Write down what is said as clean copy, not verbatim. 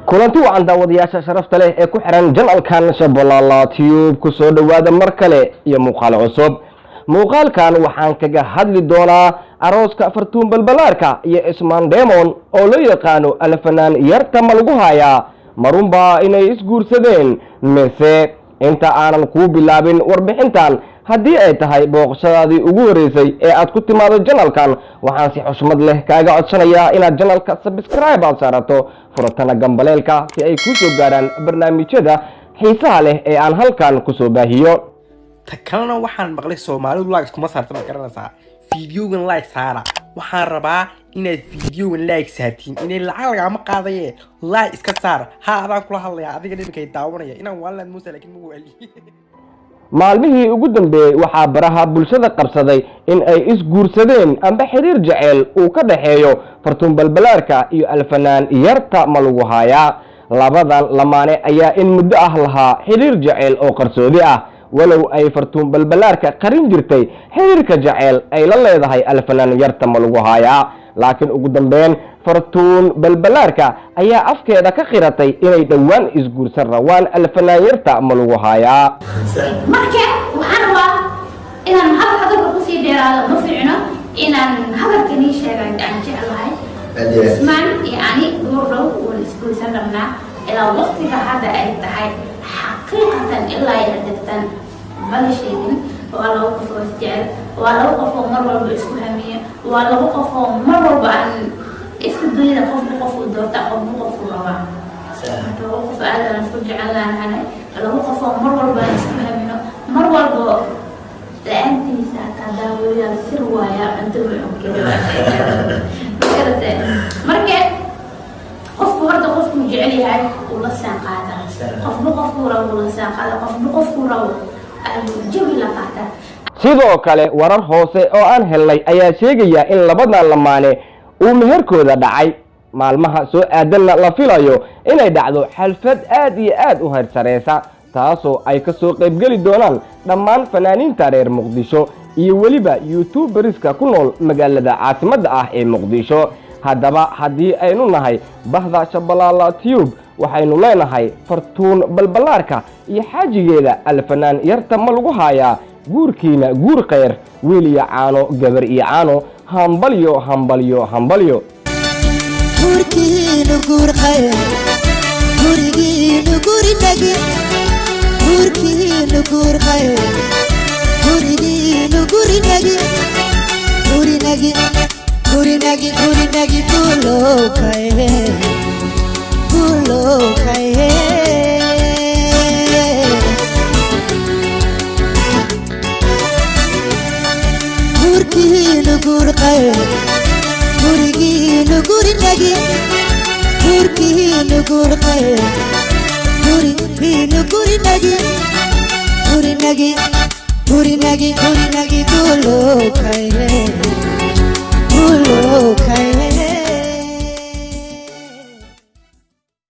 kulanti wacan daawadayaasha sharafta leh ee ku xiran janalkan Shabeellaha Tube ku soo dhawaada mar kale iyo muuqaal cusub. muuqaalkan waxaan kaga hadli doonaa arooska Fartuun Balbalaarka iyo Ismaan Demon oo loo yaqaano alfanaan yarta ma lagu hayaa marunba inay isguursadeen mise inta aanan ku bilaabin warbixintan haddii ay tahay booqashadaadii ugu horeysay ee aad ku timaado janalkan waxaan si xushmad leh kaaga codsanayaa inaad janalka subscribe aad saarato furatana gambaleelka si ay ku soo gaaraan barnaamijyada xiisaha leh ee aan halkan ku soo baahiyo. takalana waxaan maqlay Soomaalidu like kuma saartan garanaysaa fiidiyogan like saara waxaan rabaa inaad fiidiyogan like saartiin inay lacag laga ma qaadaye like iska saar ha adaan kula hadlaya adiga ninkay daawanaya inaan walaal muuse laakiin ma wali maalmihii ugu dambeeyay waxaa baraha bulshada qabsaday in ay isguursadeen amba xiriir jaceyl uu ka dhaxeeyo Fartuun Balbalaarka iyo alfanaan yarta ma lagu hayaa. labadan lamaane ayaa in muddo ah lahaa xiriir jaceyl oo qarsoodi ah walow ay Fartuun Balbalaarka qarin jirtay xiriirka jaceyl ay la leedahay alfanaan yarta ma lagu hayaa, laakiin ugu dambeyn Fartuun Balbalaarka ayaa afkeeda ka qiratay inay dhawaan isguursan rabaan alfanaan yarta ma lagu hayaa. marka waxaan rabaa inaan hadalka ku sii dheeraado ma fiicno inaan hadalkani sheegay aan jeclahay Ismaan yani gurrow oo isguursan rabnaa ilaa waqtiga hadda ay tahay xaqiiqatan ilaa ay dadtan bal sheegin waa laba qof oo jecel waa laba qof oo mar walba isku hamiya waa laba qof oo mar walba aan isku dayda qof u doorta qof u rabaa laba qof aad isku jecelnahay laba qof oo mar walba isku hamino mar walba la'aantiisa tadaawaya sir waaya inta uu kale marka qofku horta qofku jecel yahay uu la saan qaada qofku rabo la saan qaada qofku rabo sidoo kale warar hoose oo aan helnay ayaa sheegaya in labadan lamaane uu meherkooda dhacay maalmaha soo aadanna la filayo inay dhacdo xalfad aad iyo aad u heersareesa taasoo ay ka soo qaybgeli doonaan dhammaan fanaaniinta reer Muqdisho iyo weliba YouTuberiska ku nool magaalada caasimadda ah ee Muqdisho. haddaba haddii aynu nahay bahda Shabeellaha Tube waxaynu leenahay Fartuun Balbalaarka iyo xaajigeeda alfanaan yarta ma lagu hayaa guurkiina guur khayr wiil iyo caano gabar iyo caano hambalyo hambalyo hambalyo. guurkiina guur khayr gurigiina gurinagi guurkiina guur khayr gurigiina gurinagi gurinagi gurinagi gurinagi gulo khayr gurkiina guur khayr gurigiina gurinagi gurkiina guur khayr gurigiina gurinagi gurinagi gurinagi gurinagi gulo khayr